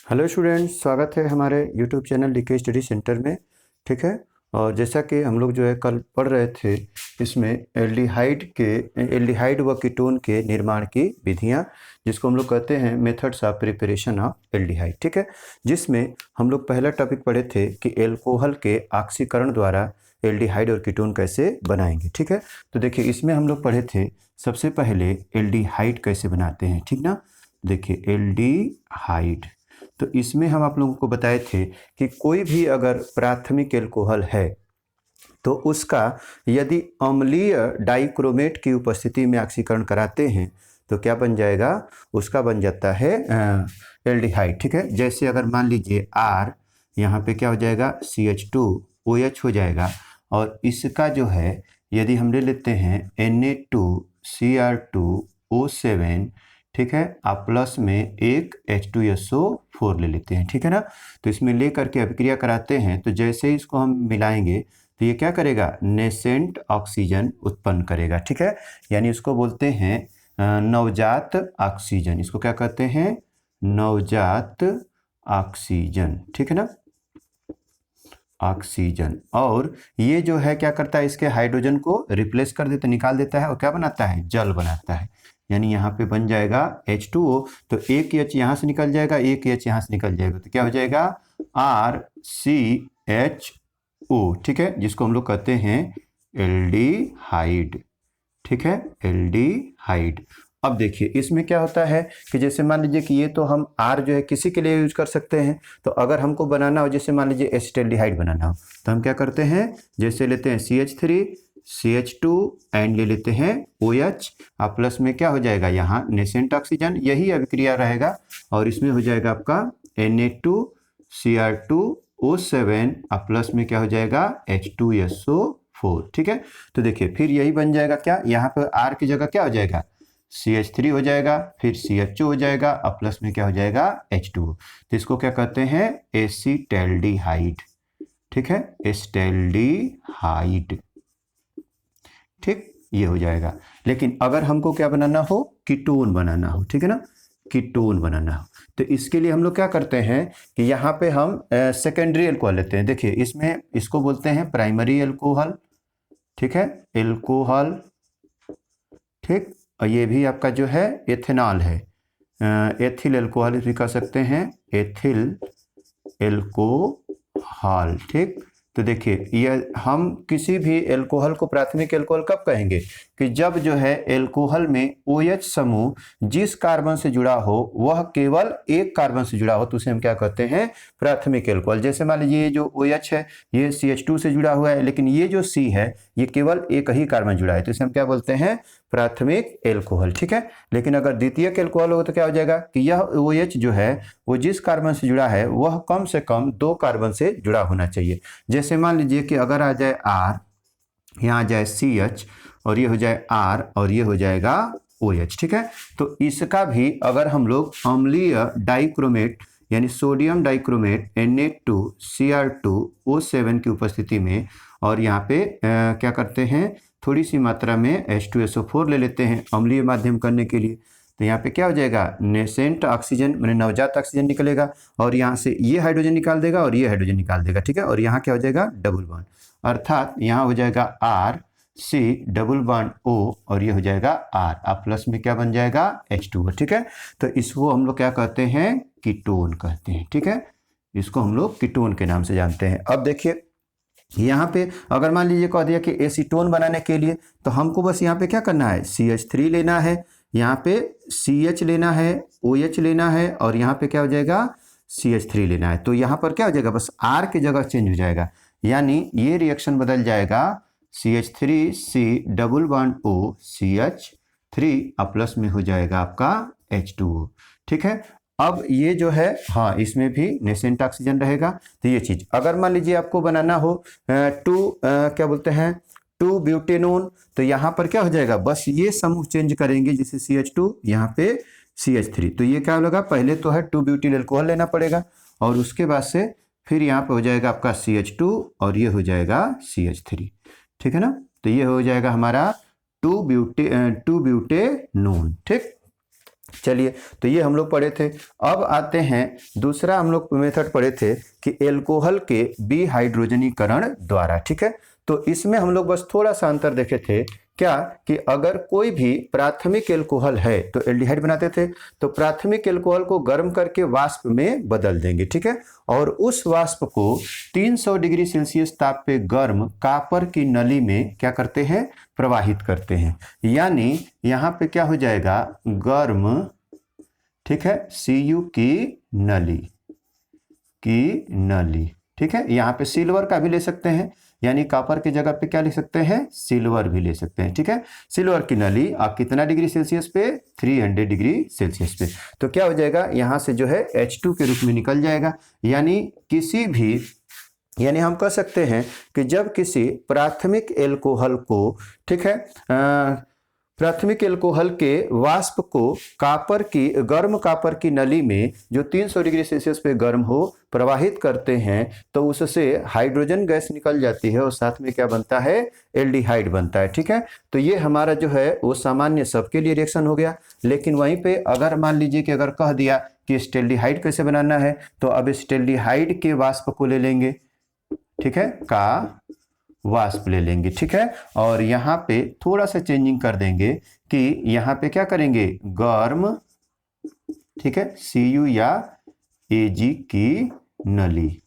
Hello students, स्वागत है हमारे YouTube channel DK study centre में। ठीक है। और जैसा कि हम लोग जो है कल पढ़ रहे थे, इसमें एल्डिहाइड व कीटोन के निर्माण की विधियां, जिसको हम लोग कहते हैं methods of preparation of aldehyde. ठीक है। जिसमें हम लोग पहला टॉपिक पढ़े थे कि एल्कोहल के ऑक्सीकरण द्वारा एल्डिहाइड और कीटोन कैसे बनाएंगे। ठीक है। तो देखिए, इसमें हम लोग पढ़े थे सबसे पहले एल्डिहाइड कैसे बनाते हैं। ठीक ना। देखिए, एल्डिहाइड, तो इसमें हम आप लोगों को बताए थे कि कोई भी अगर प्राथमिक एल्कोहल है तो उसका यदि अम्लीय डाइक्रोमेट की उपस्थिति में ऑक्सीकरण कराते हैं तो क्या बन जाएगा, उसका बन जाता है एल्डिहाइड। ठीक है। जैसे अगर मान लीजिए R, यहाँ पे क्या हो जाएगा CH2OH हो जाएगा, और इसका जो है यदि हम ले लेते हैं Na2Cr2O7, ठीक है, आप प्लस में एक H2SO4 ले लेते हैं। ठीक है ना। तो इसमें ले करके अभिक्रिया कराते हैं, तो जैसे ही इसको हम मिलाएंगे तो ये क्या करेगा, नेसेंट ऑक्सीजन उत्पन्न करेगा। ठीक है। यानी इसको बोलते हैं नवजात ऑक्सीजन। इसको क्या कहते हैं, नवजात ऑक्सीजन। ठीक है ना, ऑक्सीजन। और ये जो है क्या करता है, इसके हाइड्रोजन को रिप्लेस कर देता, निकाल देता है, और क्या बनाता है, जल बनाता है। यानी यहाँ पे बन जाएगा H2O, तो एक H यहाँ से निकल जाएगा, एक H यहाँ से निकल जाएगा, तो क्या हो जाएगा RCHO। ठीक है, जिसको हम लोग कहते हैं एल्डिहाइड। ठीक है, एल्डिहाइड। अब देखिए, इसमें क्या होता है कि जैसे मान लीजिए कि ये तो हम R जो है किसी के लिए यूज कर सकते हैं, तो अगर हमको बनाना हो, जैसे मान लीजिए एसिटाल्डिहाइड बनाना हो, तो हम क्या करते हैं, जैसे लेते हैं CH3 CH2 एंड ले लेते हैं OH, और प्लस में क्या हो जाएगा, यहाँ नेसेंट ऑक्सीजन, यही अभिक्रिया रहेगा, और इसमें हो जाएगा आपका Na2Cr2O7, और प्लस में क्या हो जाएगा H2SO4। ठीक है। तो देखिए, फिर यही बन जाएगा क्या, यहाँ पर R की जगह क्या हो जाएगा, CH3 हो जाएगा, फिर CHO हो जाएगा, और प्लस में क्या हो जाएगा H2O। तो इसको क्या कहते हैं, एसिटाल्डिहाइड। ठीक है, एसिटाल्डिहाइड। ठीक, ये हो जाएगा। लेकिन अगर हमको क्या बनाना हो, कीटोन बनाना हो, ठीक है ना, कीटोन बनाना हो, तो इसके लिए हम लोग क्या करते हैं कि यहाँ पे हम सेकेंडरी एल्कोहल लेते हैं। देखिए, इसमें इसको बोलते हैं प्राइमरी एल्कोहल। ठीक है, एल्कोहल। ठीक, और ये भी आपका जो है एथेनॉल है, एथिल एल्कोहल भी कह सकते हैं, एथिल एल्कोहल। ठीक। तो देखिए, ये हम किसी भी एल्कोहल को प्राथमिक एल्कोहल कब कहेंगे, कि जब जो है एल्कोहल में OH समूह जिस कार्बन से जुड़ा हो वह केवल एक कार्बन से जुड़ा हो, तो उसे हम क्या कहते हैं, प्राथमिक एल्कोहल। जैसे मान लीजिए ये जो OH है ये CH2 से जुड़ा हुआ है, लेकिन ये जो C है ये केवल एक ही कार्बन जुड़ा है, तो इसे हम क्या बोलते हैं, प्राथमिक एल्कोहल। ठीक है। लेकिन अगर द्वितीयक एल्कोहल होगा तो क्या हो जाएगा कि यह OH जो है वो जिस कार्बन से जुड़ा है वह कम से कम 2 कार्बन से जुड़ा होना चाहिए। जैसे मान लीजिए कि अगर आ जाए R, यहाँ आ जाए CH, और ये हो जाए R, और ये हो जाएगा OH। ठीक है। तो इसका भी अगर हम लोग अम्लीय डाइक्रोमेट यानी सोडियम डाइक्रोमेट Na2Cr2O7 की उपस्थिति में, और यहाँ पे क्या करते हैं, थोड़ी सी मात्रा में H2SO4 ले लेते हैं अम्लीय माध्यम करने के लिए, तो यहाँ पे क्या हो जाएगा, नेसेंट ऑक्सीजन मैंने नवजात ऑक्सीजन निकलेगा, और यहाँ से ये हाइड्रोजन निकाल देगा और ये हाइड्रोजन निकाल देगा। ठीक है। और यहाँ क्या हो जाएगा, डबल बॉन्ड, अर्थात यहाँ हो जाएगा RC डबल बॉन्ड O, और ये हो जाएगा R, अब प्लस में क्या बन जाएगा H2O। ठीक है। तो इसको हम लोग क्या कहते हैं, कीटोन कहते हैं। ठीक है, इसको हम लोग कीटोन के नाम से जानते हैं। अब देखिए, यहाँ पे अगर मान लीजिए कह दिया कि एसीटोन बनाने के लिए, तो हमको बस यहाँ पे क्या करना है, CH3 लेना है, यहाँ पे CH लेना है, OH लेना है, और यहाँ पे क्या हो जाएगा, CH3 लेना है। तो यहाँ पर क्या हो जाएगा, बस R की जगह चेंज हो जाएगा, यानी ये रिएक्शन बदल जाएगा CH3C double bond O CH3, और प्लस में हो जाएगा आपका H2O। ठीक है। अब ये जो है, हाँ, इसमें भी नेसेंट ऑक्सीजन रहेगा। तो ये चीज अगर मान लीजिए आपको बनाना हो क्या बोलते हैं, 2 ब्यूटेनोन, तो यहाँ पर क्या हो जाएगा, बस ये समूह चेंज करेंगे, जैसे CH2 यहाँ पे CH3, तो ये क्या होगा, पहले तो है 2 ब्यूटिल एल्कोहल लेना पड़ेगा, और उसके बाद से फिर यहाँ पे हो जाएगा आपका CH2, और ये हो जाएगा CH3। ठीक है ना। तो ये हो जाएगा हमारा 2 ब्यूटेनोन। ठीक। चलिए, तो ये हम लोग पढ़े थे। अब आते हैं दूसरा हम लोग मेथड पढ़े थे कि एल्कोहल के विहाइड्रोजनीकरण द्वारा, ठीक है। तो इसमें हम लोग बस थोड़ा सा अंतर देखे थे, क्या कि अगर कोई भी प्राथमिक एल्कोहल है तो एल्डिहाइड बनाते थे, तो प्राथमिक एल्कोहल को गर्म करके वाष्प में बदल देंगे, ठीक है। और उस वाष्प को 300 डिग्री सेल्सियस ताप पे गर्म कापर की नली में क्या करते हैं, प्रवाहित करते हैं। यानी यहाँ पे क्या हो जाएगा, गर्म, ठीक है, Cu की नली, ठीक है। यहाँ पे सिल्वर का भी ले सकते हैं, यानी कॉपर की जगह पे क्या लिख सकते हैं, सिल्वर भी ले सकते हैं, ठीक है। सिल्वर की नली आप कितना डिग्री सेल्सियस पे, 300 डिग्री सेल्सियस पे। तो क्या हो जाएगा, यहाँ से जो है H2 के रूप में निकल जाएगा। यानी हम कह सकते हैं कि जब किसी प्राथमिक एल्कोहल को, ठीक है, प्राथमिक एल्कोहल के वाष्प को गर्म कापर की नली में जो 300 डिग्री सेल्सियस पे गर्म हो प्रवाहित करते हैं, तो उससे हाइड्रोजन गैस निकल जाती है और साथ में क्या बनता है, एल्डिहाइड बनता है, ठीक है। तो ये हमारा जो है वो सामान्य सबके लिए रिएक्शन हो गया। लेकिन वहीं पे अगर मान लीजिए कि अगर कह दिया कि एल्डिहाइड कैसे बनाना है, तो अब एल्डिहाइड के वाष्प को ले लेंगे, ठीक है, का वाष्प ले लेंगे, ठीक है। और यहाँ पे थोड़ा सा चेंजिंग कर देंगे कि यहाँ पे क्या करेंगे, गर्म, ठीक है, Cu या Ag की नली,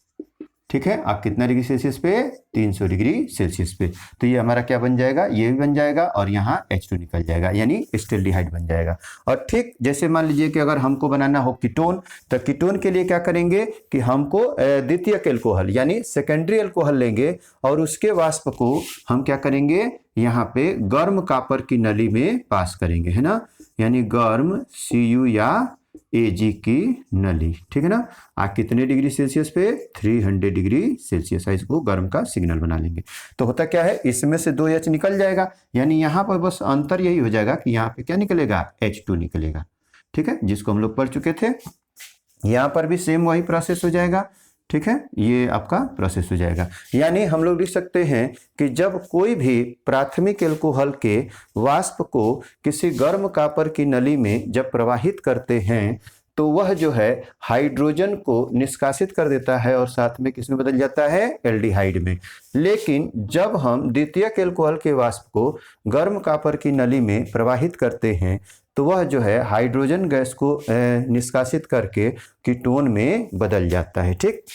ठीक है। आप कितना डिग्री सेल्सियस पे, 300 डिग्री सेल्सियस पे। तो ये हमारा क्या बन जाएगा, ये भी बन जाएगा और यहाँ H2 निकल जाएगा, यानी एस्टेल्डिहाइड बन जाएगा। और ठीक जैसे मान लीजिए कि अगर हमको बनाना हो कीटोन, तो कीटोन के लिए क्या करेंगे कि हमको द्वितीयक एल्कोहल यानी सेकेंडरी एल्कोहल लेंगे और उसके वाष्प को हम क्या करेंगे, यहाँ पे गर्म कापर की नली में पास करेंगे, है ना। यानी गर्म Cu या Ag की नली, ठीक है ना। आप कितने डिग्री सेल्सियस पे, 300 डिग्री सेल्सियस, इसको गर्म का सिग्नल बना लेंगे। तो होता क्या है, इसमें से 2H निकल जाएगा, यानी यहाँ पर बस अंतर यही हो जाएगा कि यहाँ पे क्या निकलेगा, H2 निकलेगा, ठीक है, जिसको हम लोग पढ़ चुके थे। यहाँ पर भी सेम वही प्रोसेस हो जाएगा, ठीक है, ये आपका प्रोसेस हो जाएगा। यानी हम लोग लिख सकते हैं कि जब कोई भी प्राथमिक एल्कोहल के वाष्प को किसी गर्म कापर की नली में जब प्रवाहित करते हैं, तो वह जो है हाइड्रोजन को निष्कासित कर देता है और साथ में किस में बदल जाता है, एल्डिहाइड में। लेकिन जब हम द्वितीयक एल्कोहल के वाष्प को गर्म कापर की नली में प्रवाहित करते हैं, तो वह जो है हाइड्रोजन गैस को निष्कासित करके कीटोन में बदल जाता है, ठीक।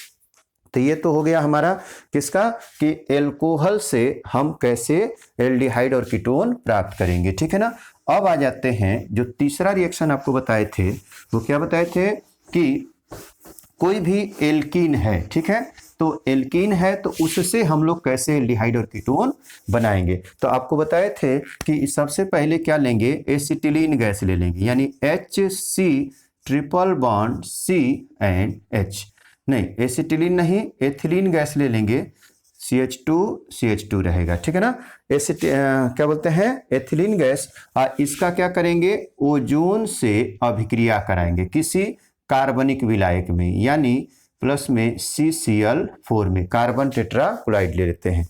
तो ये तो हो गया हमारा किसका, कि एल्कोहल से हम कैसे एल्डिहाइड और कीटोन प्राप्त करेंगे, ठीक है ना। अब आ जाते हैं जो तीसरा रिएक्शन आपको बताए थे, वो क्या बताए थे कि कोई भी एल्कीन है, ठीक है, तो एल्कीन है तो उससे हम लोग कैसे एल्डिहाइड और कीटोन बनाएंगे। तो आपको बताए थे कि सबसे पहले क्या लेंगे, एसिटिलीन गैस ले लेंगे, यानी HC triple bond C and H, नहीं एसिटिलीन नहीं, एथिलीन गैस ले लेंगे, CH2 रहेगा, ठीक है ना। क्या बोलते हैं, एथिलीन गैस, इसका क्या करेंगे, ओजोन से अभिक्रिया कराएंगे किसी कार्बनिक विलायक में, यानी प्लस में CCl4 में कार्बन टेट्राक्लोराइड ले लेते हैं,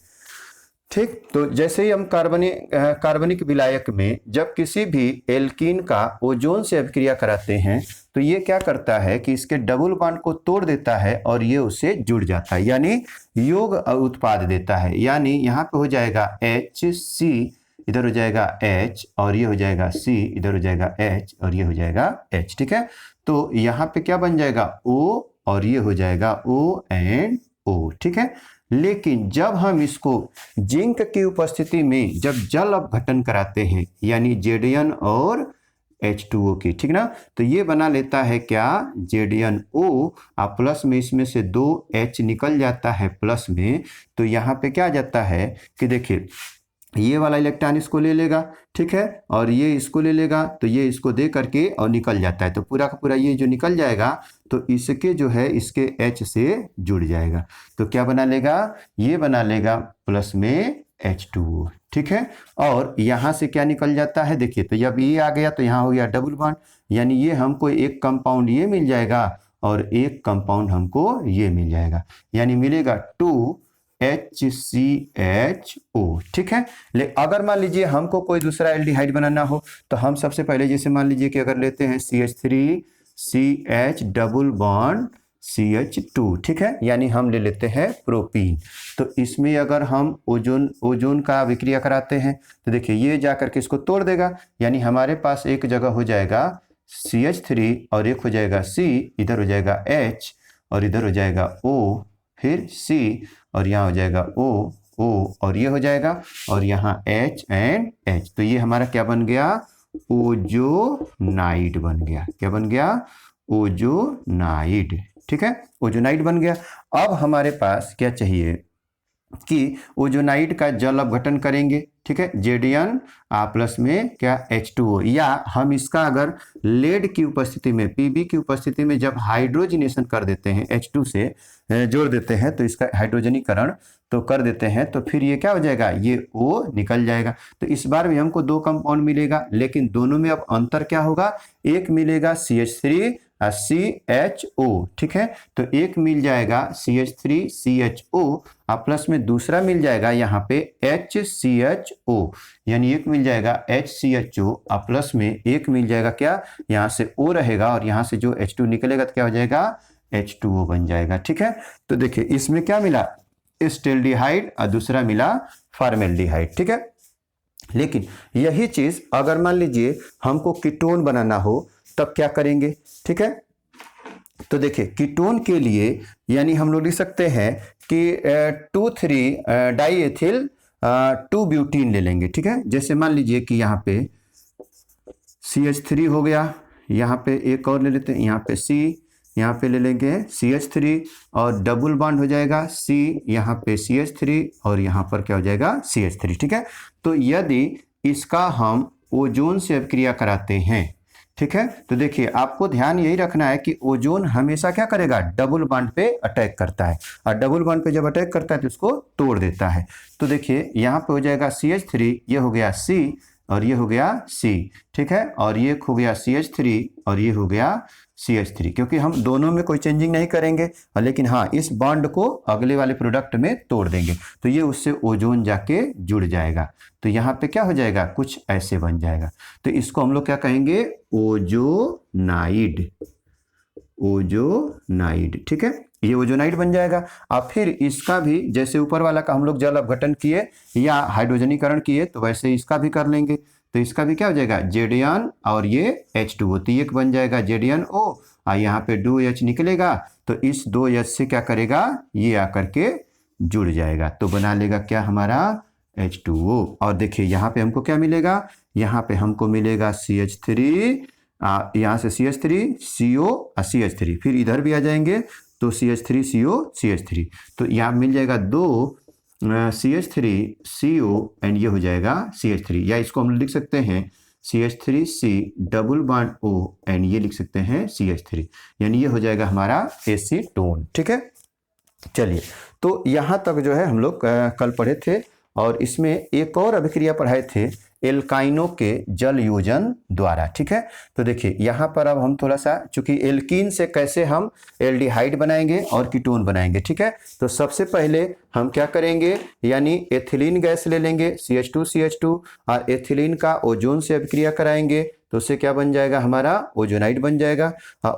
ठीक। तो जैसे ही हम कार्बनिक विलायक में जब किसी भी एल्कीन का ओजोन से अभिक्रिया कराते हैं, तो ये क्या करता है कि इसके डबल बॉन्ड को तोड़ देता है और ये उससे जुड़ जाता है, यानी योग उत्पाद देता है। यानी यहाँ पे हो जाएगा HC, इधर हो जाएगा H और ये हो जाएगा C, इधर हो जाएगा H और ये हो जाएगा H, ठीक है। तो यहाँ पे क्या बन जाएगा, O और ये हो जाएगा O एंड O, ठीक है। लेकिन जब हम इसको जिंक की उपस्थिति में जब जल अपघटन कराते हैं, यानी Zn और H2O की, ठीक ना, तो ये बना लेता है क्या, ZnO, आप प्लस में इसमें से 2H निकल जाता है प्लस में। तो यहाँ पे क्या आ जाता है कि देखिए ये वाला इलेक्ट्रॉन इसको ले लेगा, ठीक है, और ये इसको ले लेगा, तो ये इसको दे करके और निकल जाता है। तो पूरा का पूरा ये जो निकल जाएगा तो इसके जो है इसके H से जुड़ जाएगा, तो क्या बना लेगा, ये बना लेगा प्लस में H2O, ठीक है। और यहाँ से क्या निकल जाता है, देखिए, तो जब ये आ गया तो यहाँ हो गया डबल बॉन्ड, यानी ये हमको एक कंपाउंड ये मिल जाएगा और एक कंपाउंड हमको ये मिल जाएगा, यानी मिलेगा 2 HCHO, ठीक है। अगर मान लीजिए हमको कोई दूसरा एल्डिहाइड बनाना हो तो हम सबसे पहले जैसे मान लीजिए कि अगर लेते हैं CH3CH डबल बॉन्ड CH2, ठीक है, यानी हम ले लेते हैं प्रोपीन। तो इसमें अगर हम ओजोन का अभिक्रिया कराते हैं तो देखिए ये जाकर के इसको तोड़ देगा, यानी हमारे पास एक जगह हो जाएगा CH3 और एक हो जाएगा C, इधर हो जाएगा H और इधर हो जाएगा O, फिर C और यहाँ हो जाएगा O और ये हो जाएगा और यहाँ H एंड H। तो ये हमारा क्या बन गया? ओजोनाइड बन गया। क्या बन गया? ओजोनाइड, ठीक है, ओजोनाइड बन गया। अब हमारे पास क्या चाहिए कि ओजोनाइड का जल अपघटन करेंगे, ठीक है, Zn प्लस में क्या H2O, या हम इसका अगर लेड की उपस्थिति में, Pb की उपस्थिति में जब हाइड्रोजनेशन कर देते हैं, H2 से जोड़ देते हैं तो इसका हाइड्रोजनीकरण तो कर देते हैं तो फिर ये क्या हो जाएगा? ये O निकल जाएगा। तो इस बार भी हमको दो कंपाउंड मिलेगा, लेकिन दोनों में अब अंतर क्या होगा? एक मिलेगा CH3 CHO, ठीक है, तो एक मिल जाएगा CH3 CHO प्लस में दूसरा मिल जाएगा यहाँ पे HCHO, यानी एक मिल जाएगा HCHO प्लस में एक मिल जाएगा क्या? यहाँ से O रहेगा और यहाँ से जो H2 निकलेगा तो क्या हो जाएगा? H2O बन जाएगा, ठीक है। तो देखिए इसमें क्या मिला? एस्टेल्डिहाइड और दूसरा मिला फॉर्मेल्डिहाइड, ठीक है। लेकिन यही चीज अगर मान लीजिए हमको कीटोन बनाना हो तब क्या करेंगे, ठीक है। तो देखिए कीटोन के लिए यानी हम लोग लिख सकते हैं कि 2,3 डाईएथिल 2 ब्यूटीन ले लेंगे, ठीक है। जैसे मान लीजिए कि यहाँ पे CH3 हो गया, यहाँ पे एक और ले लेते हैं, यहाँ पे C, यहाँ पे ले लेंगे CH3 और डबल बॉन्ड हो जाएगा C, यहाँ पे CH3 और यहाँ पर क्या हो जाएगा? CH3, ठीक है। तो यदि इसका हम ओजोन से अभिक्रिया कराते हैं, ठीक है, तो देखिए आपको ध्यान यही रखना है कि ओजोन हमेशा क्या करेगा? डबल बॉन्ड पे अटैक करता है और डबल बॉन्ड पे जब अटैक करता है तो उसको तोड़ देता है। तो देखिए यहाँ पे हो जाएगा CH3, ये हो गया C और ये हो गया C, ठीक है, और ये हो गया CH3 और ये हो गया CH3, क्योंकि हम दोनों में कोई चेंजिंग नहीं करेंगे, लेकिन हाँ इस बॉन्ड को अगले वाले प्रोडक्ट में तोड़ देंगे तो ये उससे ओजोन जाके जुड़ जाएगा। तो यहाँ पे क्या हो जाएगा? कुछ ऐसे बन जाएगा। तो इसको हम लोग क्या कहेंगे? ओजोनाइड, ओजोनाइड, ठीक है, ये ओजोनाइड बन जाएगा। अब फिर इसका भी जैसे ऊपर वाला का हम लोग जल अपघटन किए या हाइड्रोजनीकरण किए तो वैसे इसका भी कर लेंगे। तो इसका भी क्या हो जाएगा? Zn और ये H2O, तो एक बन जाएगा ZnO और यहाँ पे 2H निकलेगा तो इस 2H से क्या करेगा? ये आकर के जुड़ जाएगा तो बना लेगा क्या हमारा? H2O। और देखिए यहाँ पे हमको क्या मिलेगा? यहाँ पे हमको मिलेगा CH3, यहाँ से CH3 CO और CH3, फिर इधर भी आ जाएंगे तो CH3 CO CH3, तो यहाँ मिल जाएगा 2 CH3 CO एंड ये हो जाएगा CH3, या इसको हम लिख सकते हैं CH3C double bond O and ये लिख सकते हैं CH3, यानी ये हो जाएगा हमारा एसीटोन, ठीक है। चलिए तो यहाँ तक जो है हम लोग कल पढ़े थे और इसमें एक और अभिक्रिया पढ़ाए थे एल्काइनों के जल योजन द्वारा, ठीक है। तो देखिए यहाँ पर अब हम थोड़ा सा, चूंकि एल्कीन से कैसे हम एल्डिहाइड बनाएंगे और कीटोन बनाएंगे, ठीक है। तो सबसे पहले हम क्या करेंगे? यानी एथिलीन गैस ले लेंगे CH2CH2 और एथिलीन का ओजोन से अभिक्रिया कराएंगे तो उससे क्या बन जाएगा? हमारा ओजोनाइड बन जाएगा।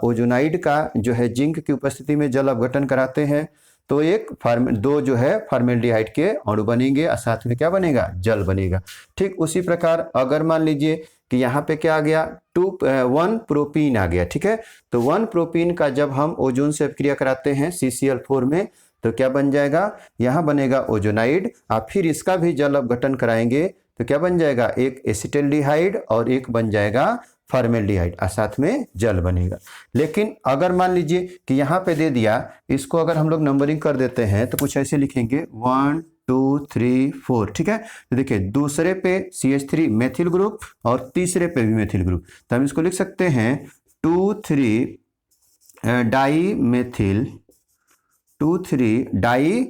ओजोनाइड का जो है जिंक की उपस्थिति में जल अपघटन कराते हैं तो एक दो जो है फॉर्मेल्डिहाइड के अणु बनेंगे और साथ में क्या बनेगा? जल बनेगा। ठीक उसी प्रकार अगर मान लीजिए कि यहाँ पे क्या आ गया? 1 प्रोपीन आ गया, ठीक है। तो 1 प्रोपीन का जब हम ओजोन से अभिक्रिया कराते हैं CCl4 में तो क्या बन जाएगा? यहाँ बनेगा ओजोनाइड और फिर इसका भी जल अपघटन कराएंगे तो क्या बन जाएगा? एक एसिटल्डिहाइड और एक बन जाएगा फॉर्मेल्डिहाइड और साथ में जल बनेगा। लेकिन अगर मान लीजिए कि यहाँ पे दे दिया, इसको अगर हम लोग नंबरिंग कर देते हैं तो कुछ ऐसे लिखेंगे 1 2 3 4, ठीक है। तो देखिए दूसरे पे CH3 मेथिल ग्रुप और तीसरे पे भी मेथिल ग्रुप, तो हम इसको लिख सकते हैं 2,3 डाई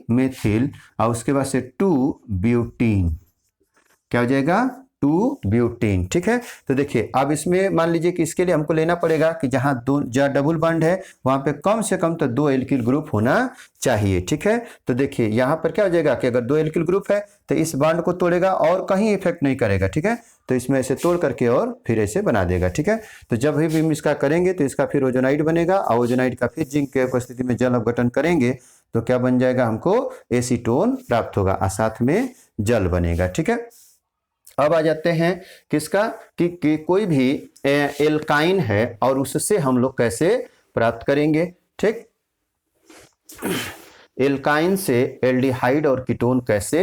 मेथिल और उसके बाद से 2 ब्यूटीन, क्या हो जाएगा? 2 ब्यूटेन। ठीक है, तो देखिए अब इसमें मान लीजिए कि इसके लिए हमको लेना पड़ेगा कि जहाँ डबल बॉन्ड है वहाँ पे कम से कम तो 2 एल्किल ग्रुप होना चाहिए। ठीक है, तो देखिए यहाँ पर क्या हो जाएगा कि अगर 2 एल्किल ग्रुप है तो इस बॉन्ड को तोड़ेगा और कहीं इफेक्ट नहीं करेगा। ठीक है, तो इसमें ऐसे तोड़ करके और फिर ऐसे बना देगा। ठीक है, तो जब भी हम इसका करेंगे तो इसका फिर ओजोनाइड बनेगा और ओजोनाइड का फिर जिंक के उपस्थिति में जल अपघटन करेंगे तो क्या बन जाएगा, हमको एसीटोन प्राप्त होगा और साथ में जल बनेगा। ठीक है, अब आ जाते हैं किसका कि कोई भी एल्काइन है और उससे हम लोग कैसे प्राप्त करेंगे। ठीक, एल्काइन से एल्डिहाइड और कीटोन कैसे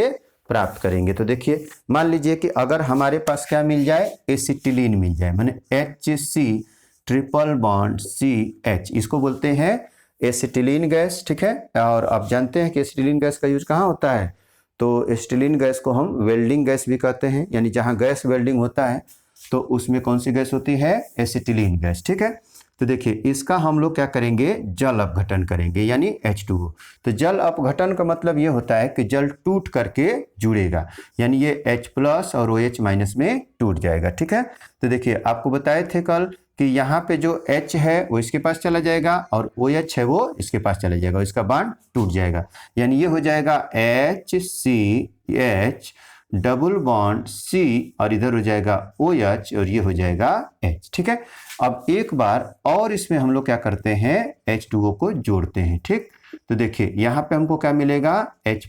प्राप्त करेंगे। तो देखिए मान लीजिए कि अगर हमारे पास क्या मिल जाए, एसिटिलीन मिल जाए, माने HC ट्रिपल बॉन्ड CH, इसको बोलते हैं एसिटिलीन गैस। ठीक है, और आप जानते हैं कि एसिटिलीन गैस का यूज कहाँ होता है, तो एसिटिलीन गैस को हम वेल्डिंग गैस भी कहते हैं, यानी जहाँ गैस वेल्डिंग होता है तो उसमें कौन सी गैस होती है, एसिटिलीन गैस। ठीक है, तो देखिए इसका हम लोग क्या करेंगे, जल अपघटन करेंगे यानी H2O। तो जल अपघटन का मतलब ये होता है कि जल टूट करके जुड़ेगा, यानी ये H+ और OH- में टूट जाएगा। ठीक है, तो देखिए आपको बताए थे कल कि यहाँ पे जो H है वो इसके पास चला जाएगा और OH है वो इसके पास चला जाएगा और इसका बॉन्ड टूट जाएगा, यानी ये हो जाएगा HCH डबल बॉन्ड C और इधर हो जाएगा OH और ये हो जाएगा H। ठीक है, अब एक बार और इसमें हम लोग क्या करते हैं, H2O को जोड़ते हैं। ठीक, तो देखिए यहाँ पे हमको क्या मिलेगा, H+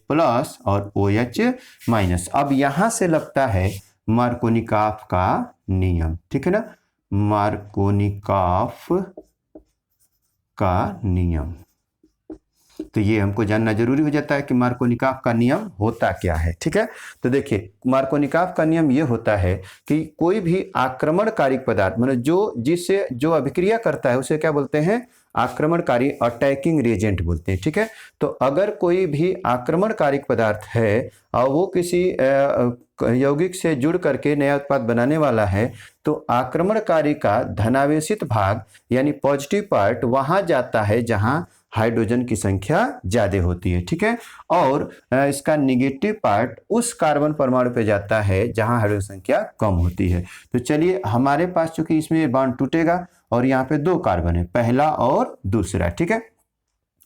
और OH-। अब यहाँ से लगता है मार्कोनिकॉफ का नियम। ठीक है ना, मार्कोनिकॉफ का नियम, तो ये हमको जानना जरूरी हो जाता है कि मार्कोनिकॉफ का नियम होता क्या है। ठीक है, तो देखिए मार्कोनिकॉफ का नियम ये होता है कि कोई भी आक्रमणकारी पदार्थ, मतलब जिससे जो अभिक्रिया करता है उसे क्या बोलते हैं, आक्रमणकारी, अटैकिंग रिएजेंट बोलते हैं। ठीक है, तो अगर कोई भी आक्रमणकारी पदार्थ है और वो किसी यौगिक से जुड़ करके नया उत्पाद बनाने वाला है तो आक्रमणकारी का धनावेशित भाग यानी पॉजिटिव पार्ट वहां जाता है जहां हाइड्रोजन की संख्या ज्यादा होती है। ठीक है, और इसका निगेटिव पार्ट उस कार्बन परमाणु पे जाता है जहां हाइड्रोजन संख्या कम होती है। तो चलिए हमारे पास चूंकि इसमें बॉन्ड टूटेगा और यहाँ पे 2 कार्बन है, पहला और दूसरा। ठीक है,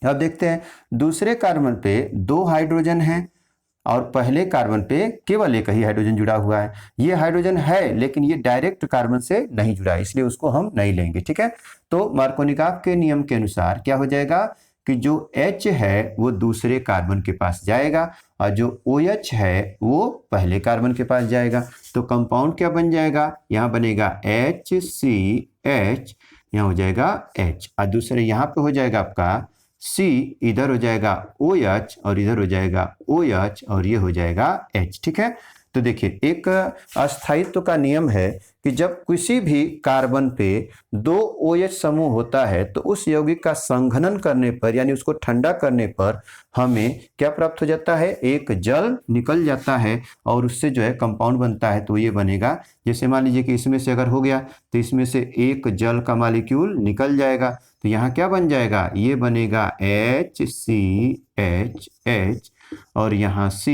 अब देखते हैं दूसरे कार्बन पे 2 हाइड्रोजन है और पहले कार्बन पे केवल एक ही हाइड्रोजन जुड़ा हुआ है। ये हाइड्रोजन है लेकिन ये डायरेक्ट कार्बन से नहीं जुड़ा है, इसलिए उसको हम नहीं लेंगे। ठीक है, तो मार्कोनिकॉफ के नियम के अनुसार क्या हो जाएगा कि जो H है वो दूसरे कार्बन के पास जाएगा और जो OH है वो पहले कार्बन के पास जाएगा। तो कंपाउंड क्या बन जाएगा, यहाँ बनेगा HCH, यहाँ हो जाएगा H और दूसरे यहाँ पे हो जाएगा आपका C, इधर हो जाएगा OH और इधर हो जाएगा OH और ये हो जाएगा H। ठीक है, तो देखिए एक अस्थायित्व का नियम है कि जब किसी भी कार्बन पे 2 OH समूह होता है तो उस यौगिक का संघनन करने पर यानी उसको ठंडा करने पर हमें क्या प्राप्त हो जाता है, एक जल निकल जाता है और उससे जो है कंपाउंड बनता है। तो ये बनेगा, जैसे मान लीजिए कि इसमें से अगर हो गया तो इसमें से एक जल का मॉलिक्यूल निकल जाएगा, तो यहाँ क्या बन जाएगा, ये बनेगा HCHH और यहाँ C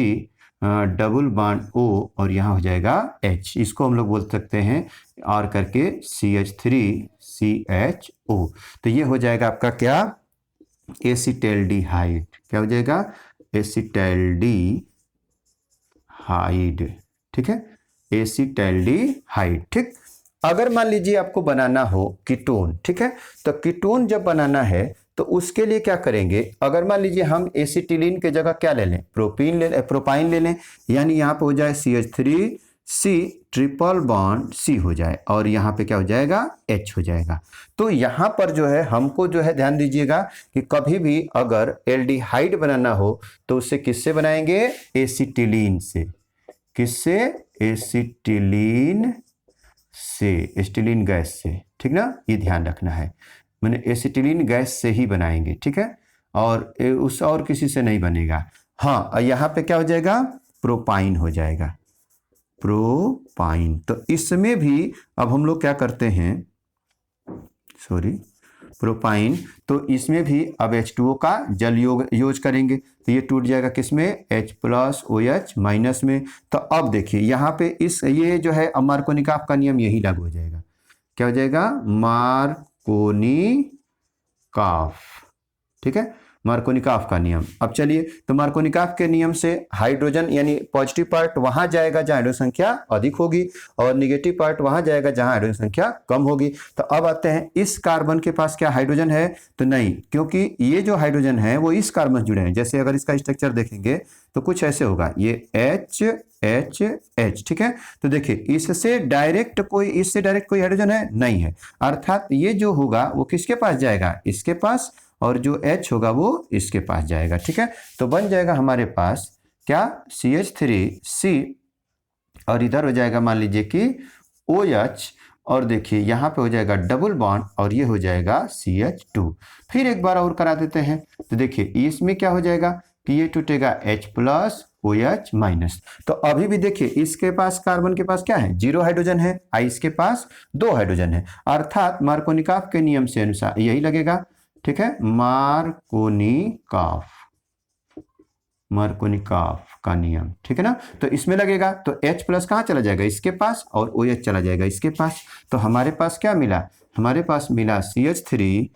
डबल बॉन्ड O और यहाँ हो जाएगा H। इसको हम लोग बोल सकते हैं R करके CH3CHO। तो ये हो जाएगा आपका क्या, एसिटैल्डिहाइड। क्या हो जाएगा, एसिटैल्डिहाइड। ठीक है, एसिटैल्डिहाइड। ठीक, अगर मान लीजिए आपको बनाना हो कीटोन, ठीक है, तो कीटोन जब बनाना है तो उसके लिए क्या करेंगे, अगर मान लीजिए हम एसिटिलीन के जगह क्या ले लें, प्रोपाइन ले लें, यानी यहाँ पे हो जाए CH3C ट्रिपल बॉन्ड C हो जाए और यहाँ पे क्या हो जाएगा, H हो जाएगा। तो यहाँ पर जो है हमको जो है ध्यान दीजिएगा कि कभी भी अगर एल्डिहाइड बनाना हो तो उससे किससे बनाएंगे, एसिटिलीन से। किससे, एसिटिलीन से, एसिटिलीन गैस से। ठीक ना, ये ध्यान रखना है, मैंने एसिटिलीन गैस से ही बनाएंगे। ठीक है, और उस और किसी से नहीं बनेगा। हाँ, यहाँ पे क्या हो जाएगा, प्रोपाइन हो जाएगा, प्रोपाइन। तो इसमें भी अब हम लोग क्या करते हैं, प्रोपाइन, तो इसमें भी अब H2O का जल यूज करेंगे, तो ये टूट जाएगा किसमें, H+OH- में। तो अब देखिए यहाँ पे ये जो है अब मार्कोनिकॉफ का नियम यही लागू हो जाएगा। क्या हो जाएगा, मार्कोनिकॉफ, ठीक है, मार्कोनिकॉफ का नियम। अब चलिए, तो मार्कोनिकॉफ के नियम से हाइड्रोजन यानी पॉजिटिव पार्ट वहां जाएगा जहां हाइड्रोजन संख्या अधिक होगी और निगेटिव पार्ट वहां जाएगा जहां हाइड्रोजन संख्या कम होगी। तो अब आते हैं, इस कार्बन के पास क्या हाइड्रोजन है, तो नहीं, क्योंकि ये जो हाइड्रोजन है वो इस कार्बन से जुड़े हैं। जैसे अगर इसका स्ट्रक्चर देखेंगे तो कुछ ऐसे होगा, ये H H H, ठीक है। तो देखिए इससे डायरेक्ट कोई हाइड्रोजन है नहीं है, अर्थात ये जो होगा वो किसके पास जाएगा, इसके पास, और जो H होगा वो इसके पास जाएगा, ठीक है। तो बन जाएगा हमारे पास क्या, CH3C, और इधर हो जाएगा मान लीजिए कि OH, और देखिए यहाँ पे हो जाएगा डबल बॉन्ड और ये हो जाएगा CH2। फिर एक बार और करा देते हैं, तो देखिए इसमें क्या हो जाएगा कि ये टूटेगा H+OH-। तो अभी भी देखिए इसके पास, कार्बन के पास क्या है, 0 हाइड्रोजन है, इसके पास 2 हाइड्रोजन है, अर्थात मार्कोनिकॉफ के नियम से अनुसार यही लगेगा, ठीक है, मार्कोनिकॉफ का नियम, ठीक है ना। तो इसमें लगेगा तो H+ कहाँ चला जाएगा, इसके पास, और OH चला जाएगा इसके पास। तो हमारे पास क्या मिला, हमारे पास मिला CH3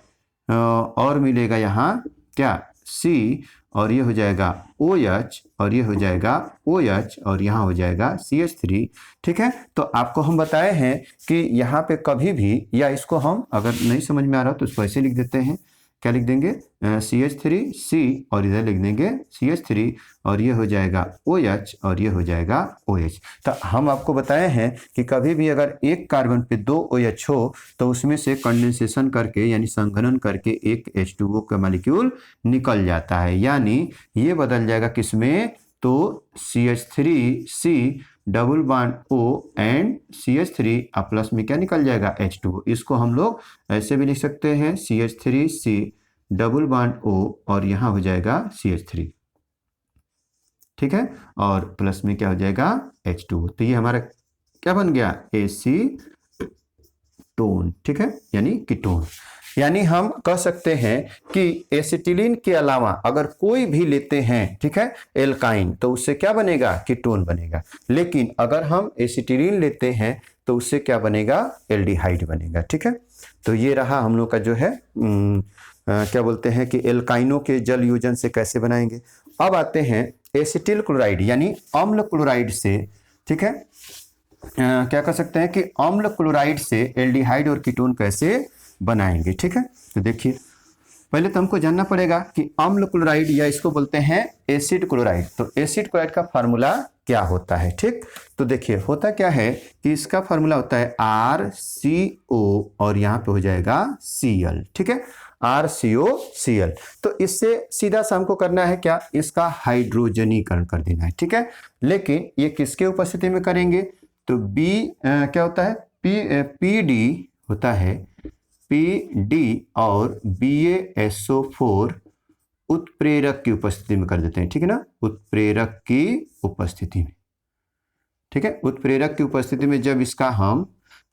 और मिलेगा यहाँ क्या, C, और ये हो जाएगा OH, और ये हो जाएगा OH, और यहाँ हो जाएगा CH3, ठीक है। तो आपको हम बताए हैं कि यहाँ पे कभी भी, या इसको हम अगर नहीं समझ में आ रहा तो उसको ऐसे लिख देते हैं, क्या लिख देंगे, CH3C, और इधर लिख देंगे CH3, और ये हो जाएगा OH, और ये हो जाएगा OH। तो हम आपको बताए हैं कि कभी भी अगर एक कार्बन पे 2 OH हो तो उसमें से कंडेंसेशन करके यानी संघनन करके एक H2O का मॉलिक्यूल निकल जाता है, यानी ये बदल जाएगा किसमें, तो CH3C double bond O and CH3 plus में क्या निकल जाएगा, H2O। इसको हम लोग ऐसे भी लिख सकते हैं, CH3C डबल बॉन्ड O, और यहाँ हो जाएगा CH3, ठीक है, और प्लस में क्या हो जाएगा, H2O। तो ये हमारा क्या बन गया, एसीटोन, ठीक है, यानी कीटोन। यानी हम कह सकते हैं कि एसिटिलीन के अलावा अगर कोई भी लेते हैं, ठीक है, एल्काइन, तो उससे क्या बनेगा, कीटोन बनेगा। लेकिन अगर हम एसिटिलीन लेते हैं तो उससे क्या बनेगा, एल्डिहाइड बनेगा, ठीक है। तो ये रहा हम लोग का जो है क्या बोलते हैं कि एल्काइनों के जल योजन से कैसे बनाएंगे। अब आते हैं एसिटिल क्लोराइड यानी अम्ल क्लोराइड से, ठीक है, क्या कर सकते हैं कि अम्ल क्लोराइड से एल्डिहाइड और कीटोन कैसे बनाएंगे, ठीक है। तो देखिए पहले तो हमको जानना पड़ेगा कि अम्ल क्लोराइड या इसको बोलते हैं एसिड क्लोराइड। तो एसिड क्लोराइड का फार्मूला क्या होता है, ठीक। तो देखिए होता क्या है कि इसका फार्मूला होता है RCO और यहाँ पे हो जाएगा Cl, ठीक है, RCOCl। तो इससे सीधा सा हमको करना है क्या, इसका हाइड्रोजनीकरण कर देना है, ठीक है। लेकिन ये किसके उपस्थिति में करेंगे, तो क्या होता है, PD होता है, PD और BaSO4 उत्प्रेरक की उपस्थिति में कर देते हैं, ठीक है ना, उत्प्रेरक की उपस्थिति में, ठीक है। उत्प्रेरक की उपस्थिति में जब इसका हम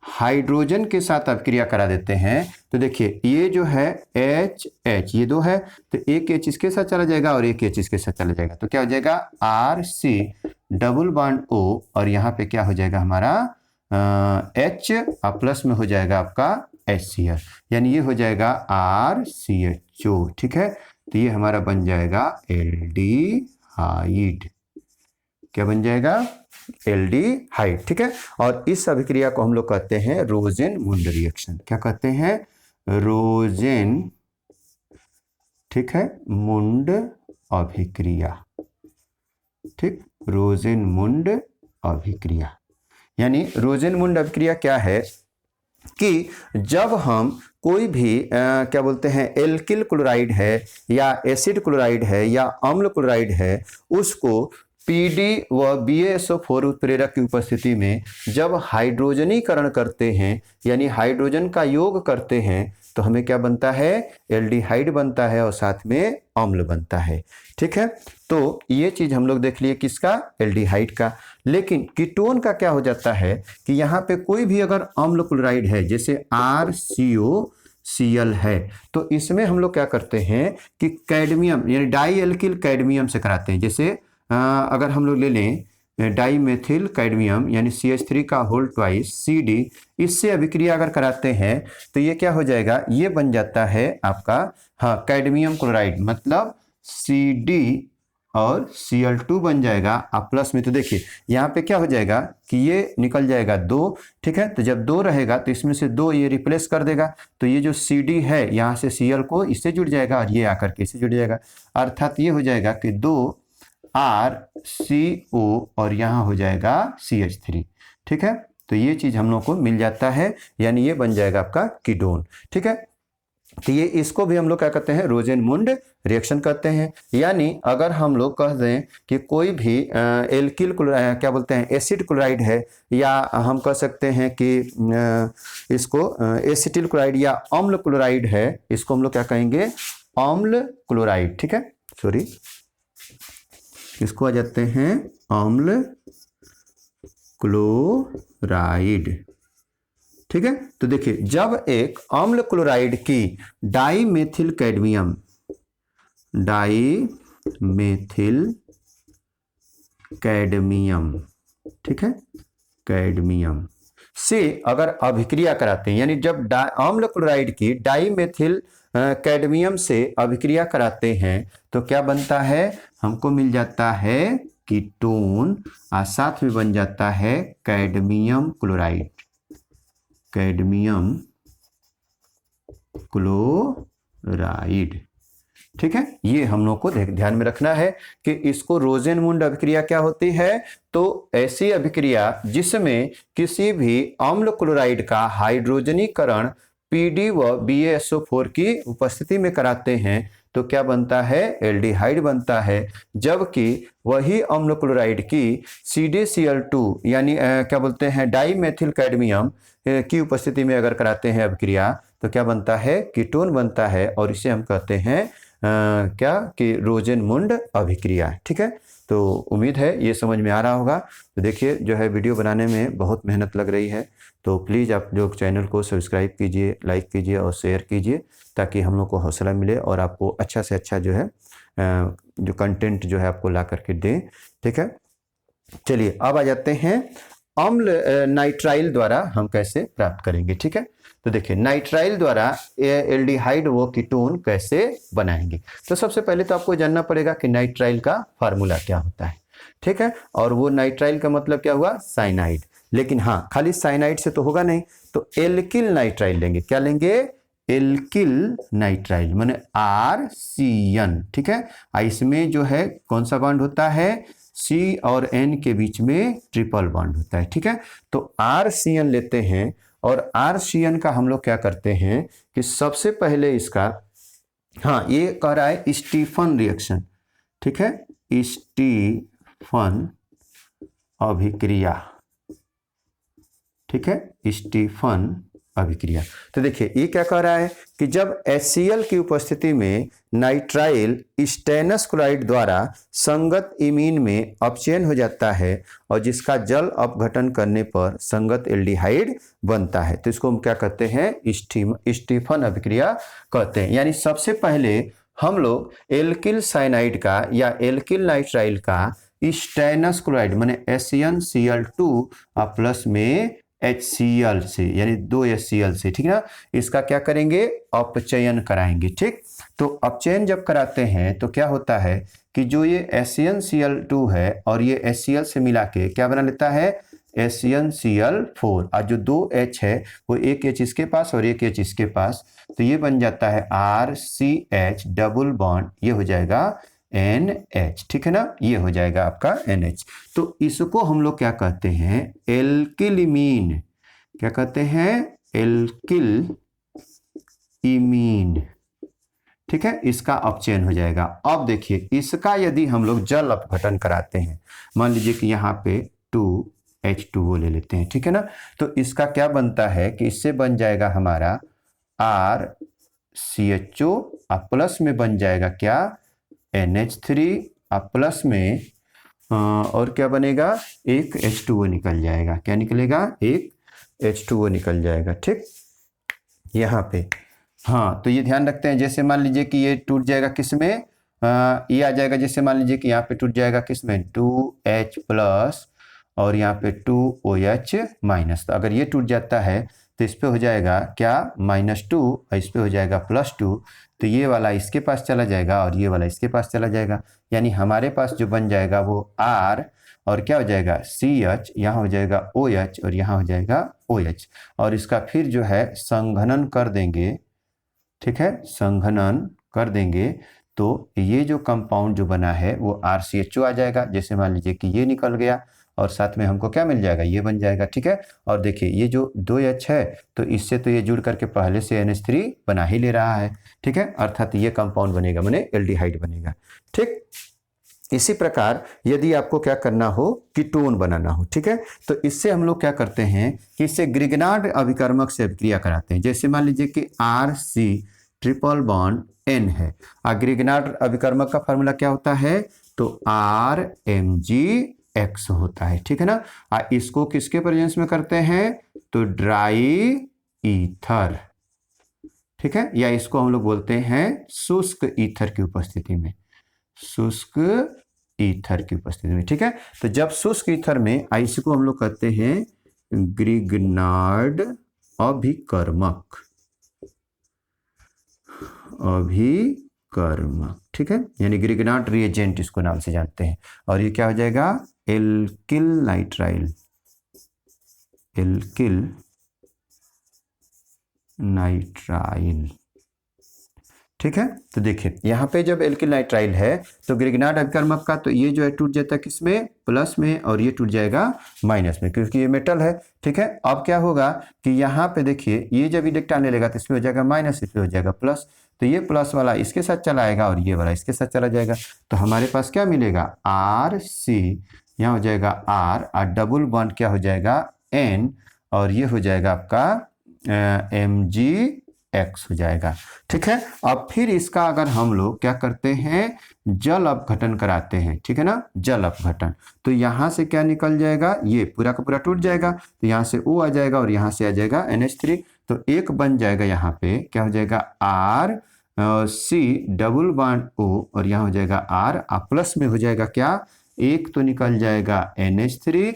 हाइड्रोजन के साथ अभिक्रिया करा देते हैं तो देखिए ये जो है HH ये 2 है, तो एक H इसके साथ चला जाएगा और एक H इसके साथ चला जाएगा, तो क्या हो जाएगा RC डबल बॉन्ड O, और यहाँ पे क्या हो जाएगा हमारा H प्लस में हो जाएगा आपका HCl, यानी ये हो जाएगा RCHO, ठीक है। तो ये हमारा बन जाएगा एल्डिहाइड, क्या बन जाएगा, एल्डिहाइड, ठीक है। और इस अभिक्रिया को हम लोग कहते हैं रोजेनमुंड रिएक्शन। क्या कहते हैं, रोजेन, ठीक है, मुंड अभिक्रिया, ठीक, रोजेनमुंड अभिक्रिया। यानी रोजेनमुंड अभिक्रिया क्या है कि जब हम कोई भी क्या बोलते हैं एल्किल क्लोराइड है या एसिड क्लोराइड है या अम्ल क्लोराइड है, उसको PD व BaSO4 उत्प्रेरक की उपस्थिति में जब हाइड्रोजनीकरण करते हैं यानी हाइड्रोजन का योग करते हैं तो हमें क्या बनता है, एल्डिहाइड बनता है और साथ में अम्ल बनता है, ठीक है। तो ये चीज हम लोग देख लिए किसका, एल्डिहाइड का। लेकिन कीटोन का क्या हो जाता है कि यहाँ पे कोई भी अगर अम्ल क्लोराइड है जैसे RCO Cl है। तो इसमें हम लोग क्या करते हैं कि कैडमियम यानी डाई एल्किल कैडमियम से कराते हैं। जैसे अगर हम लोग ले लें डाई मेथिल कैडमियम यानी CH3 का होल ट्वाइस CD, इससे अभिक्रिया अगर कराते हैं तो ये क्या हो जाएगा, ये बन जाता है आपका हाँ कैडमियम क्लोराइड, मतलब CD और Cl2 बन जाएगा। आप प्लस में तो देखिए यहाँ पे क्या हो जाएगा कि ये निकल जाएगा 2, ठीक है। तो जब 2 रहेगा तो इसमें से 2 ये रिप्लेस कर देगा, तो ये जो CD है यहाँ से Cl को इससे जुड़ जाएगा और ये आकर के इससे जुड़ जाएगा, अर्थात ये हो जाएगा कि 2 RCO और यहाँ हो जाएगा CH3, ठीक है। तो ये चीज़ हम लोग को मिल जाता है, यानी ये बन जाएगा आपका कीटोन, ठीक है। तो ये इसको भी हम लोग क्या कहते हैं, रोजेनमुंड रिएक्शन कहते हैं। यानी अगर हम लोग कह दें कि कोई भी एल्किल क्या बोलते हैं एसिड क्लोराइड है, या हम कह सकते हैं कि इसको एसिटिल क्लोराइड या अम्ल क्लोराइड है, इसको हम लोग क्या कहेंगे, अम्ल क्लोराइड, ठीक है। सॉरी, इसको आ जाते हैं अम्ल क्लोराइड, ठीक है। तो देखिए जब एक अम्ल क्लोराइड की डाईमेथिल कैडमियम, ठीक है, कैडमियम से अगर अभिक्रिया कराते हैं, यानी जब अम्ल क्लोराइड की डाईमेथिल कैडमियम से अभिक्रिया कराते हैं तो क्या बनता है, हमको मिल जाता है कीटोन और साथ में बन जाता है कैडमियम क्लोराइड, कैडमियम क्लोराइड, ठीक है। ये हम लोग को ध्यान में रखना है कि इसको रोजेनमुंड अभिक्रिया क्या होती है, तो ऐसी अभिक्रिया जिसमें किसी भी अम्ल क्लोराइड का हाइड्रोजनीकरण PD व BaSO4 की उपस्थिति में कराते हैं तो क्या बनता है, एल्डिहाइड बनता है। जबकि वही अम्ल क्लोराइड की CdCl2 यानी क्या बोलते हैं डाईमेथिल कैडमियम की उपस्थिति में अगर कराते हैं अभिक्रिया तो क्या बनता है, कीटोन बनता है, और इसे हम कहते हैं क्या कि रोजेनमुंड अभिक्रिया, ठीक है। तो उम्मीद है ये समझ में आ रहा होगा। तो देखिए जो है वीडियो बनाने में बहुत मेहनत लग रही है, तो प्लीज़ आप लोग चैनल को सब्सक्राइब कीजिए, लाइक कीजिए और शेयर कीजिए, ताकि हम लोग को हौसला मिले और आपको अच्छा से अच्छा जो है जो कंटेंट जो है आपको ला करके दें, ठीक है। चलिए अब आ जाते हैं अम्ल नाइट्राइल द्वारा हम कैसे प्राप्त करेंगे, ठीक है। तो देखिए नाइट्राइल द्वारा एल्डिहाइड व कीटोन कैसे बनाएंगे। तो सबसे पहले तो आपको जानना पड़ेगा कि नाइट्राइल का फार्मूला क्या होता है, ठीक है। और वो नाइट्राइल का मतलब क्या हुआ, साइनाइड। लेकिन हाँ खाली साइनाइड से तो होगा नहीं, तो एल्किल नाइट्राइल लेंगे। क्या लेंगे, एल्किल नाइट्राइल माने RCN, ठीक है। इसमें जो है कौन सा बॉन्ड होता है, C और N के बीच में ट्रिपल बॉन्ड होता है, ठीक है। तो RCN लेते हैं और RCN का हम लोग क्या करते हैं कि सबसे पहले इसका हाँ ये कह रहा है स्टीफन रिएक्शन, ठीक है, स्टीफन अभिक्रिया, ठीक है, स्टीफन अभिक्रिया। तो देखिए ये क्या कह रहा है कि जब HCl की उपस्थिति में नाइट्राइल स्टेनस क्लोराइड द्वारा संगत इमीन में अपचयन हो जाता है और जिसका जल अपघटन करने पर संगत एल्डिहाइड बनता है, तो इसको हम क्या कहते हैं, स्टीफन अभिक्रिया कहते हैं। यानी सबसे पहले हम लोग एल्किल साइनाइड का या एल्किल नाइट्राइल का स्टेनस क्लोराइड माने SnCl2 प्लस में HCl से यानी 2 HCl से, ठीक है ना, इसका क्या करेंगे, अपचयन कराएंगे, ठीक। तो अपचयन जब कराते हैं तो क्या होता है कि जो ये SnCl2 है और ये HCl से मिला के क्या बना लेता है, SnCl4, और जो 2 H है वो एक H इसके पास और एक H इसके पास, तो ये बन जाता है RCH डबल बॉन्ड, ये हो जाएगा NH, ठीक है ना, ये हो जाएगा आपका NH। तो इसको हम लोग क्या कहते हैं, एल्किल-इमीन, क्या कहते हैं, एल्किल इमीन, ठीक है, इसका अपचयन हो जाएगा। अब देखिए इसका यदि हम लोग जल अपघटन कराते हैं, मान लीजिए कि यहाँ पे 2H2O ले लेते हैं, ठीक है ना, तो इसका क्या बनता है कि इससे बन जाएगा हमारा RCHO प्लस में बन जाएगा क्या, NH3 प्लस में और क्या बनेगा, एक H2O निकल जाएगा। क्या निकलेगा, एक H2O निकल जाएगा, ठीक। यहाँ पे हाँ, तो ये ध्यान रखते हैं, जैसे मान लीजिए कि ये टूट जाएगा किस में, ये आ जाएगा, जैसे मान लीजिए कि यहाँ पे टूट जाएगा किस में, 2H प्लस और यहाँ पे 2OH माइनस। तो अगर ये टूट जाता है तो इस पे हो जाएगा क्या, -2 और इस पे हो जाएगा +2। तो ये वाला इसके पास चला जाएगा और ये वाला इसके पास चला जाएगा, यानी हमारे पास जो बन जाएगा वो R और क्या हो जाएगा CH, यहाँ हो जाएगा OH और यहाँ हो जाएगा OH। और इसका फिर जो है संघनन कर देंगे, ठीक है, संघनन कर देंगे तो ये जो कंपाउंड जो बना है वो RCHO आ जाएगा। जैसे मान लीजिए कि ये निकल गया और साथ में हमको क्या मिल जाएगा, ये बन जाएगा, ठीक है। और देखिए ये जो 2H है तो इससे तो ये जुड़ करके पहले से NH3 बना ही ले रहा है, ठीक है, अर्थात ये कंपाउंड बनेगा, माने एल्डिहाइड बनेगा, ठीक। इसी प्रकार यदि आपको क्या करना हो, कीटोन बनाना हो, ठीक है, तो इससे हम लोग क्या करते हैं कि इससे ग्रिग्नार्ड अभिकर्मक से अभिक्रिया कराते हैं। जैसे मान लीजिए कि RC ट्रिपल बॉन्ड N है, ग्रिग्नार्ड अभिकर्मक का फार्मूला क्या होता है, तो RMgX होता है, ठीक है ना। इसको किसके प्रेजेंस में करते हैं, तो ड्राई ईथर, ठीक है, या इसको हम लोग बोलते हैं शुष्क ईथर की उपस्थिति में, शुष्क ईथर की उपस्थिति में, ठीक है। तो जब शुष्क ईथर में आइस को हम लोग कहते हैं ग्रिग्नार्ड अभिकर्मक, अभिकर्मक, ठीक है, यानी ग्रिग्नार्ड रिएजेंट इसको नाम से जानते हैं। और ये क्या हो जाएगा, एल्किल नाइट्राइल, एल्किल नाइट्राइल, ठीक है। तो देखिए यहाँ पे जब एल्किल नाइट्राइल है तो ग्रिग्नार्ड अभिकर्मक का तो ये जो है टूट जाता है किसमें, प्लस में, और ये टूट जाएगा माइनस में, क्योंकि ये मेटल है, ठीक है। अब क्या होगा कि यहाँ पे देखिए ये जब इलेक्ट्रॉन ले लेगा तो इसमें हो जाएगा माइनस, इसमें हो जाएगा प्लस, तो ये प्लस वाला इसके साथ चला आएगा और ये वाला इसके साथ चला जाएगा। तो हमारे पास क्या मिलेगा, RC, यहाँ हो जाएगा R और डबल बॉन्ड क्या हो जाएगा N, और ये हो जाएगा आपका MgX हो जाएगा, ठीक है। अब फिर इसका अगर हम लोग क्या करते हैं, जल अपघटन कराते हैं, ठीक है ना, जल अपघटन, तो यहाँ से क्या निकल जाएगा, ये पूरा का पूरा टूट जाएगा, तो यहाँ से O आ जाएगा और यहाँ से आ जाएगा NH3, तो एक बन जाएगा, यहाँ पे क्या हो जाएगा RC डबल बॉन्ड O और यहाँ हो जाएगा R, प्लस में हो जाएगा क्या, एक तो निकल जाएगा NH3,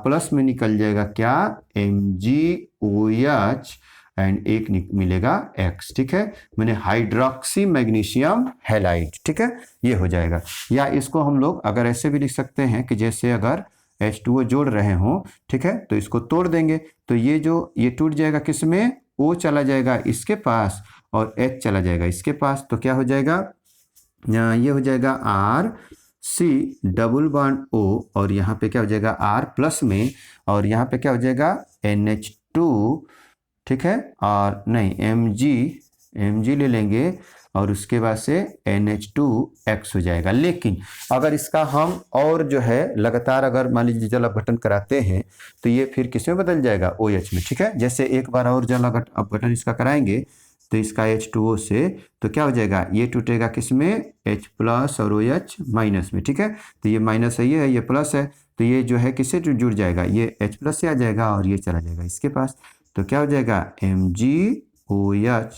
प्लस में निकल जाएगा क्या, MgOH एंड एक मिलेगा X, ठीक है, मैंने हाइड्रोक्सी मैग्नीशियम हैलाइड, ठीक है, ये हो जाएगा। या इसको हम लोग अगर ऐसे भी लिख सकते हैं कि जैसे अगर H2O जोड़ रहे हों, ठीक है, तो इसको तोड़ देंगे तो ये जो ये टूट जाएगा किस में, O चला जाएगा इसके पास और H चला जाएगा इसके पास, तो क्या हो जाएगा, ये हो जाएगा RC डबल बॉन्ड O और यहाँ पे क्या हो जाएगा R प्लस में, और यहाँ पे क्या हो जाएगा NH2, ठीक है, और नहीं Mg ले लेंगे और उसके बाद से NH2X हो जाएगा। लेकिन अगर इसका हम और जो है लगातार अगर मान लीजिए जल अपघटन कराते हैं तो ये फिर किस में बदल जाएगा, OH में, ठीक है। जैसे एक बार और जल अपघटन इसका कराएंगे तो इसका H2O से तो क्या हो जाएगा, ये टूटेगा किस में, H प्लस और OH माइनस में, ठीक है। तो ये माइनस है, ये प्लस है, तो ये जो है किससे जुड़ जाएगा, ये H प्लस से आ जाएगा और ये चला जाएगा इसके पास, तो क्या हो जाएगा MgOH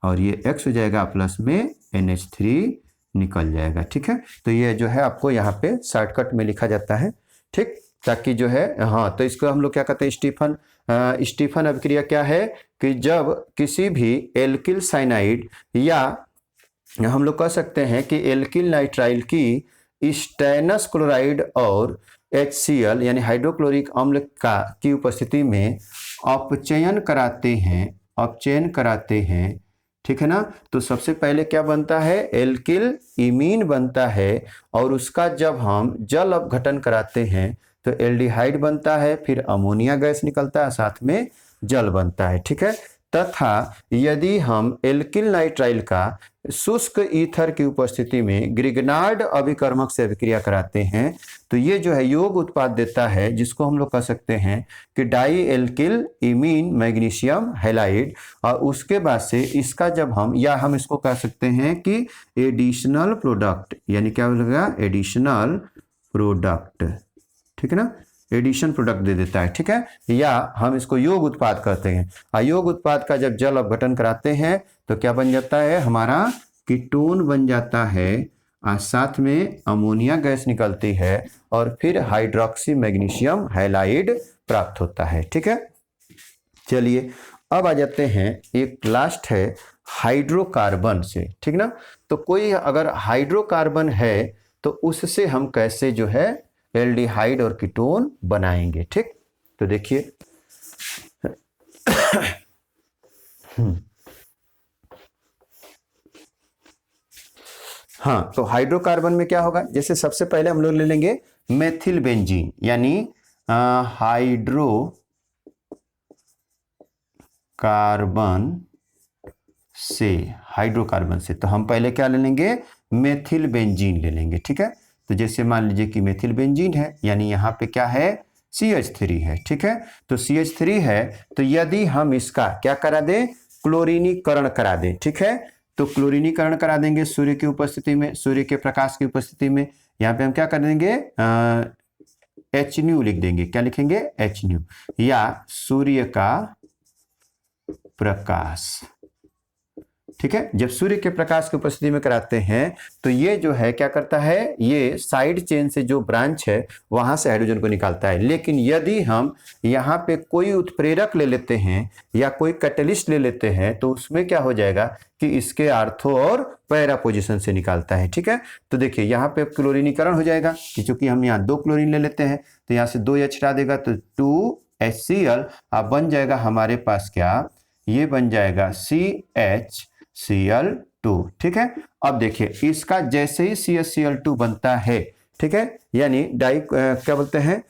और ये X हो जाएगा, प्लस में NH3 निकल जाएगा, ठीक है। तो ये जो है आपको यहाँ पे शॉर्टकट में लिखा जाता है, ठीक, ताकि जो है, हाँ, तो इसको हम लोग क्या कहते हैं, स्टीफन अभिक्रिया क्या है कि जब किसी भी एल्किल साइनाइड या हम लोग कह सकते हैं कि एल्किल नाइट्राइल की स्टेनस क्लोराइड और HCl यानी हाइड्रोक्लोरिक अम्ल की उपस्थिति में अपचयन कराते हैं, ठीक है ना। तो सबसे पहले क्या बनता है, एल्किल इमीन बनता है और उसका जब हम जल अपघटन कराते हैं तो एल्डिहाइड बनता है, फिर अमोनिया गैस निकलता है, साथ में जल बनता है, ठीक है। तथा यदि हम एल्किल नाइट्राइल का शुष्क ईथर की उपस्थिति में ग्रिग्नार्ड अभिकर्मक से अभिक्रिया कराते हैं तो ये जो है योग उत्पाद देता है, जिसको हम लोग कह सकते हैं कि dialkyl imine magnesium halide, और उसके बाद से इसका जब हम इसको कह सकते हैं कि एडिशनल प्रोडक्ट, यानी क्या बोलेगा, एडिशनल प्रोडक्ट, ठीक है ना, एडिशन प्रोडक्ट दे देता है, ठीक है। या हम इसको योग उत्पाद कहते हैं, योग उत्पाद का जब जल अपघटन कराते हैं तो क्या बन जाता है, हमारा कीटोन बन जाता है और साथ में अमोनिया गैस निकलती है और फिर हाइड्रोक्सी मैग्नीशियम हैलाइड प्राप्त होता है। ठीक है, चलिए अब आ जाते हैं, एक लास्ट है हाइड्रोकार्बन से। ठीक ना, तो कोई अगर हाइड्रोकार्बन है तो उससे हम कैसे जो है एल्डिहाइड और कीटोन बनाएंगे। ठीक, तो देखिए हाँ, तो हाइड्रोकार्बन में क्या होगा, जैसे सबसे पहले हम लोग ले लेंगे मेथिल बेंजीन, यानी हाइड्रो कार्बन से, हाइड्रोकार्बन से तो हम पहले क्या ले लेंगे, मेथिल बेंजीन ले लेंगे। ठीक है, तो जैसे मान लीजिए कि मेथिल बेंजीन है, यानी यहाँ पे क्या है, CH3 है। ठीक है, तो CH3 है, तो यदि हम इसका क्या करा दें, क्लोरीनीकरण करा दें। ठीक है, तो क्लोरीनीकरण करा देंगे सूर्य की उपस्थिति में, सूर्य के प्रकाश की उपस्थिति में। यहाँ पे हम क्या कर देंगे, HNu लिख देंगे। क्या लिखेंगे, HNu, या सूर्य का प्रकाश। ठीक है, जब सूर्य के प्रकाश की उपस्थिति में कराते हैं तो ये जो है क्या करता है, ये साइड चेन से जो ब्रांच है वहां से हाइड्रोजन को निकालता है। लेकिन यदि हम यहाँ पे कोई उत्प्रेरक ले लेते हैं या कोई कैटलिस्ट ले लेते हैं तो उसमें क्या हो जाएगा कि इसके आर्थो और पैरा पोजिशन से निकालता है। ठीक है, तो देखिए यहाँ पे क्लोरीनीकरण हो जाएगा कि चूंकि हम यहाँ 2 क्लोरीन ले लेते हैं तो यहाँ से 2 H हटा देगा तो 2HCl। अब बन जाएगा हमारे पास क्या, ये बन जाएगा CHCl2। ठीक है, अब देखिए इसका जैसे ही CHCl2 बनता है, ठीक है, यानी डाई क्या बोलते हैं,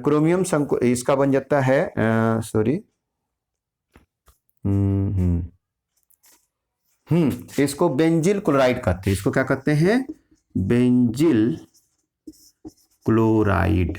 क्रोमियम संको, इसका बन जाता है सॉरी इसको बेंजिल क्लोराइड कहते हैं। इसको क्या कहते हैं, बेंजिल क्लोराइड,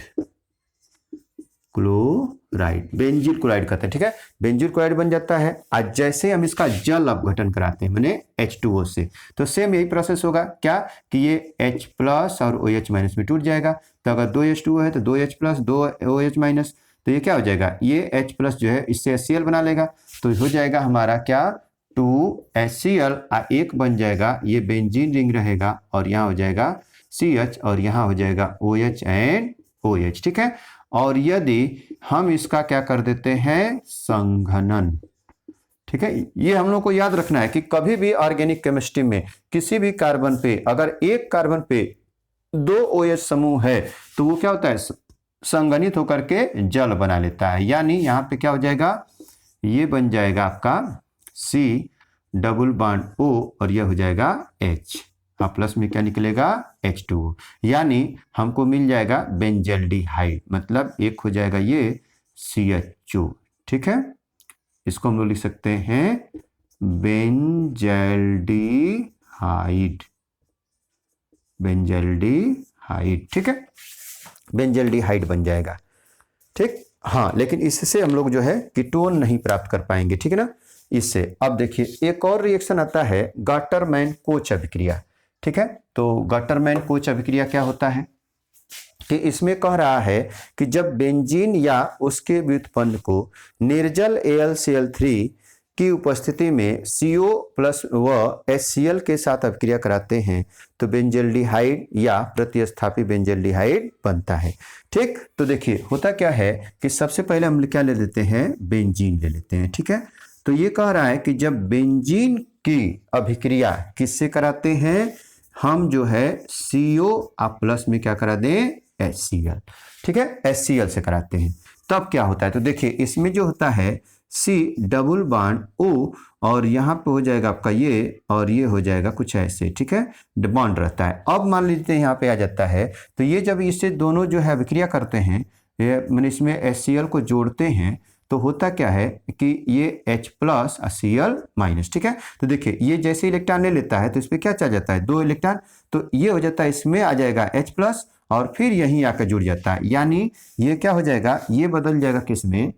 बेंजिल क्लोराइड कहते हैं। ठीक है, बेंजिल क्लोराइड बन जाता है। आज जैसे हम इसका जल अपघटन कराते हैं मैंने H2O से, तो सेम यही प्रोसेस होगा क्या कि ये H प्लस और OH माइनस में टूट जाएगा। तो अगर 2 H2O है तो 2 H प्लस 2 OH माइनस, तो ये क्या हो जाएगा, ये H प्लस जो है इससे HCl बना लेगा, तो हो जाएगा हमारा क्या 2HCl, एक बन जाएगा, ये बेंजीन रिंग रहेगा और यहाँ हो जाएगा CH और यहाँ हो जाएगा OH एंड OH। ठीक है, और यदि हम इसका क्या कर देते हैं, संघनन। ठीक है, ये हम लोग को याद रखना है कि कभी भी ऑर्गेनिक केमिस्ट्री में किसी भी कार्बन पे अगर एक कार्बन पे 2 OH समूह है तो वो क्या होता है, संघनित होकर के जल बना लेता है। यानी यहाँ पे क्या हो जाएगा, ये बन जाएगा आपका C डबल बॉन्ड O और यह हो जाएगा H, प्लस में क्या निकलेगा, H2O, यानी हमको मिल जाएगा बेंजल्डिहाइड, मतलब एक हो जाएगा ये CHO। ठीक है, इसको हम लोग लिख सकते हैं बेंजल्डिहाइड, ठीक है, बेंजल्डिहाइड बन जाएगा। ठीक, हाँ, लेकिन इससे हम लोग जो है कीटोन नहीं प्राप्त कर पाएंगे। ठीक है ना, इससे। अब देखिए एक और रिएक्शन आता है गाटरमैन कोच अभिक्रिया। ठीक है, तो गाटरमैन कोच अभिक्रिया क्या होता है कि इसमें कह रहा है कि जब बेंजीन या उसके व्युत्पन्न को निर्जल AlCl3 की उपस्थिति में CO प्लस व HCl के साथ अभिक्रिया कराते हैं तो बेंजल्डिहाइड या प्रतिस्थापी बेंजल्डिहाइड बनता है। ठीक, तो देखिए होता क्या है कि सबसे पहले हम क्या ले लेते हैं, बेंजीन ले लेते हैं। ठीक है, तो ये कह रहा है कि जब बेंजीन की अभिक्रिया किससे कराते हैं, हम जो है CO प्लस में क्या करा दें, HCl। ठीक है, HCl से कराते हैं, तब क्या होता है, तो देखिए इसमें जो होता है C डबल बॉन्ड O और यहाँ पे हो जाएगा आपका ये और ये हो जाएगा कुछ ऐसे। ठीक है, बॉन्ड रहता है। अब मान लीजिए यहाँ पे आ जाता है, तो ये जब इससे दोनों जो है अभिक्रिया करते हैं, मैंने इसमें HCl को जोड़ते हैं तो होता क्या है कि ये H प्लस Cl माइनस। ठीक है, तो देखिए ये जैसे इलेक्ट्रॉन ले लेता है तो इस पर क्या चल जाता है, 2 इलेक्ट्रॉन, तो ये हो जाता है, इसमें आ जाएगा H प्लस और फिर यहीं आकर जुड़ जाता है, यानी ये क्या हो जाएगा, ये बदल जाएगा किसमें,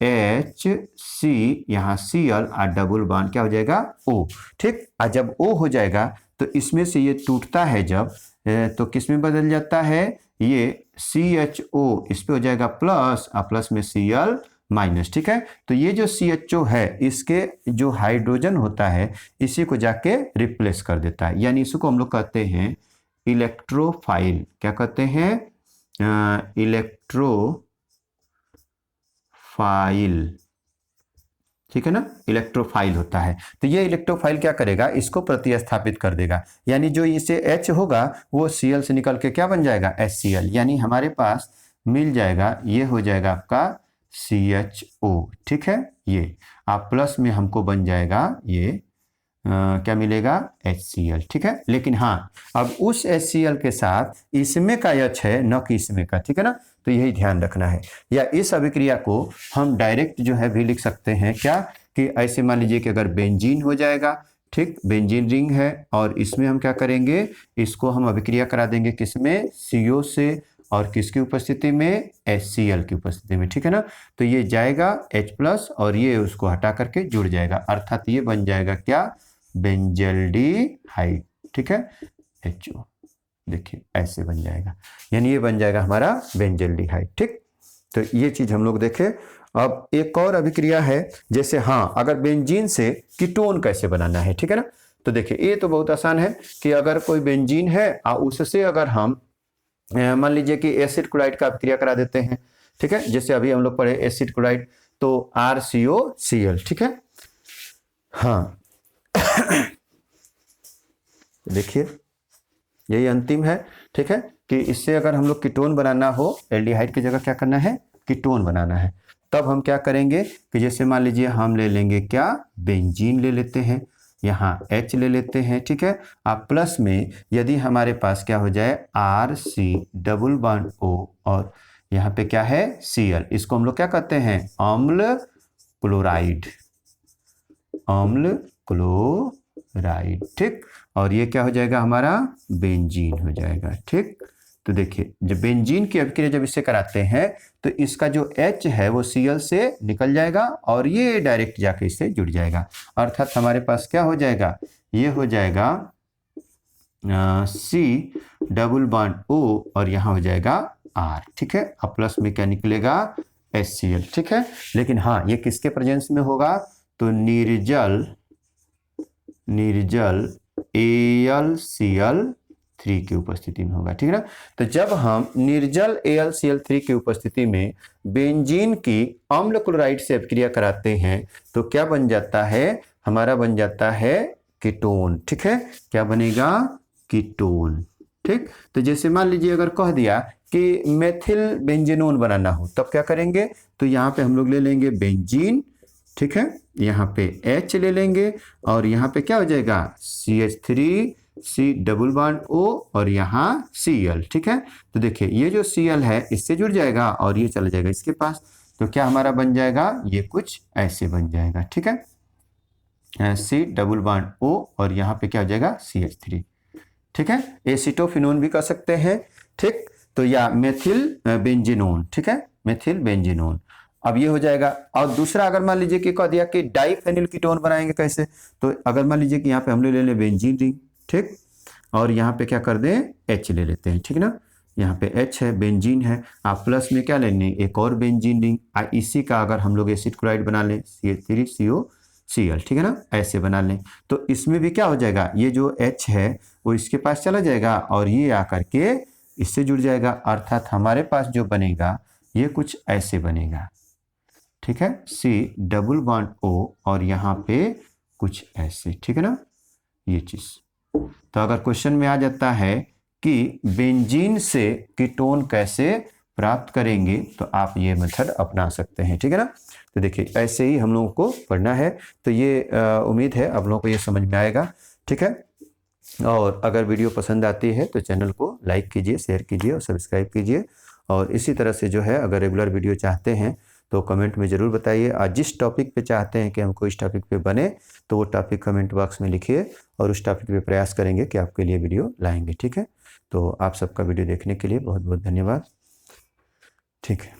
HC, यहाँ Cl और डबल बॉन्ड क्या हो जाएगा O। ठीक, और जब O हो जाएगा तो इसमें से ये टूटता है जब, तो किसमें बदल जाता है, ये CHO इस पे हो जाएगा प्लस और प्लस में Cl माइनस, ठीक है। तो ये जो CHO है इसके जो हाइड्रोजन होता है इसी को जाके रिप्लेस कर देता है, यानी इसको हम लोग कहते हैं इलेक्ट्रोफाइल। क्या कहते हैं? इलेक्ट्रोफाइल, ठीक है ना, इलेक्ट्रोफाइल होता है। तो ये इलेक्ट्रोफाइल क्या करेगा, इसको प्रतिस्थापित कर देगा, यानी जो इसे H होगा वो Cl से निकल के क्या बन जाएगा, HCl, यानी हमारे पास मिल जाएगा, ये हो जाएगा आपका CHO, ठीक है। ये आप प्लस में हमको बन जाएगा ये क्या मिलेगा, HCl, ठीक है। लेकिन हाँ, अब उस HCl के साथ इसमें का H है, न कि इसमें का, ठीक है ना। तो यही ध्यान रखना है। या इस अभिक्रिया को हम डायरेक्ट जो है भी लिख सकते हैं क्या, कि ऐसे मान लीजिए कि अगर बेंजीन हो जाएगा, ठीक, बेंजीन रिंग है और इसमें हम क्या करेंगे, इसको हम अभिक्रिया करा देंगे किसमें, CO से, और किसकी उपस्थिति में, HCl की उपस्थिति में, ठीक है ना। तो ये जाएगा H+ और ये उसको हटा करके जुड़ जाएगा, अर्थात ये बन जाएगा क्या, बेंजल्डिहाइड, ठीक है, HO, देखिए ऐसे बन जाएगा, यानी ये बन जाएगा हमारा बेंजल्डिहाइड, ठीक। तो ये चीज हम लोग देखें। अब एक और अभिक्रिया है, जैसे हाँ, अगर बेंजीन से कीटोन कैसे बनाना है, ठीक है ना। तो देखिए ये तो बहुत आसान है कि अगर कोई बेंजीन है और उससे अगर हम मान लीजिए कि एसिड क्लोराइड का अभिक्रिया करा देते हैं, ठीक है, जैसे अभी हम लोग पढ़े एसिड क्लोराइड, तो RCOCl, ठीक है। हाँ देखिए यही अंतिम है, ठीक है, कि इससे अगर हम लोग कीटोन बनाना हो, एल्डिहाइड की जगह क्या करना है, कीटोन बनाना है, तब हम क्या करेंगे कि जैसे मान लीजिए हम ले लेंगे क्या, बेंजीन ले लेते हैं, यहाँ H ले लेते हैं, ठीक है। आप प्लस में यदि हमारे पास क्या हो जाए, RC⋅O और यहाँ पे क्या है, Cl, इसको हम लोग क्या कहते हैं, अम्ल क्लोराइड, अम्ल क्लोराइड, ठीक। और ये क्या हो जाएगा, हमारा बेंजीन हो जाएगा, ठीक। तो देखिए जब बेंजीन की अभिक्रिया जब इससे कराते हैं तो इसका जो H है वो Cl से निकल जाएगा और ये डायरेक्ट जाके इससे जुड़ जाएगा, अर्थात हमारे पास क्या हो जाएगा, ये हो जाएगा C⋅O और यहाँ हो जाएगा R, ठीक है। अब प्लस में क्या निकलेगा, HCl, ठीक है। लेकिन हाँ, ये किसके प्रेजेंस में होगा, तो निर्जल AlCl3 की उपस्थिति में होगा, ठीक है ना। तो जब हम निर्जल AlCl3 की उपस्थिति में बेंजीन की अम्ल क्लोराइड से अभिक्रिया कराते हैं तो क्या बन जाता है, हमारा बन जाता है कीटोन, ठीक है। क्या बनेगा, कीटोन, ठीक। तो जैसे मान लीजिए अगर कह दिया कि मेथिल बेंजीनोन बनाना हो तब क्या करेंगे, तो यहाँ पे हम लोग ले लेंगे बेंजीन, ठीक है, यहाँ पे H ले लेंगे और यहाँ पे क्या हो जाएगा, CH3C⋅O और यहाँ Cl, ठीक है। तो देखिए ये जो Cl है इससे जुड़ जाएगा और ये चला जाएगा इसके पास, तो क्या हमारा बन जाएगा, ये कुछ ऐसे बन जाएगा, ठीक है, C⋅O और यहाँ पे क्या हो जाएगा, CH3, ठीक है। एसिटोफिनोन भी कर सकते हैं, ठीक। तो या मेथिल बेंजीनोन, ठीक है, मेथिल बेंजीनोन। अब ये हो जाएगा। और दूसरा अगर मान लीजिए कि कह दिया कि डाइफेनिल कीटोन बनाएंगे कैसे, तो अगर मान लीजिए कि यहाँ पे हम ले लें बेंजीन रिंग, ठीक, और यहाँ पे क्या कर दें, H ले लेते हैं, ठीक ना। यहाँ पे H है, बेंजीन है, आप प्लस में क्या लेंगे, एक और बेंजीन रिंग, इसी का अगर हम लोग एसिड क्लोराइड बना लें, CH3COCl, ठीक है ना, ऐसे बना लें, तो इसमें भी क्या हो जाएगा, ये जो H है वो इसके पास चला जाएगा और ये आकर के इससे जुड़ जाएगा, अर्थात हमारे पास जो बनेगा ये कुछ ऐसे बनेगा, ठीक है, C⋅O और यहाँ पे कुछ ऐसे, ठीक है ना, ये चीज। तो अगर क्वेश्चन में आ जाता है कि बेंजीन से कीटोन कैसे प्राप्त करेंगे तो आप ये मेथड अपना सकते हैं, ठीक है ना। तो देखिए ऐसे ही हम लोगों को पढ़ना है। तो ये उम्मीद है आप लोगों को ये समझ में आएगा, ठीक है। और अगर वीडियो पसंद आती है तो चैनल को लाइक कीजिए, शेयर कीजिए और सब्सक्राइब कीजिए। और इसी तरह से जो है अगर रेगुलर वीडियो चाहते हैं तो कमेंट में ज़रूर बताइए। आज जिस टॉपिक पे चाहते हैं कि हमको इस टॉपिक पे बने तो वो टॉपिक कमेंट बॉक्स में लिखिए और उस टॉपिक पे प्रयास करेंगे कि आपके लिए वीडियो लाएंगे, ठीक है। तो आप सबका वीडियो देखने के लिए बहुत बहुत धन्यवाद, ठीक है।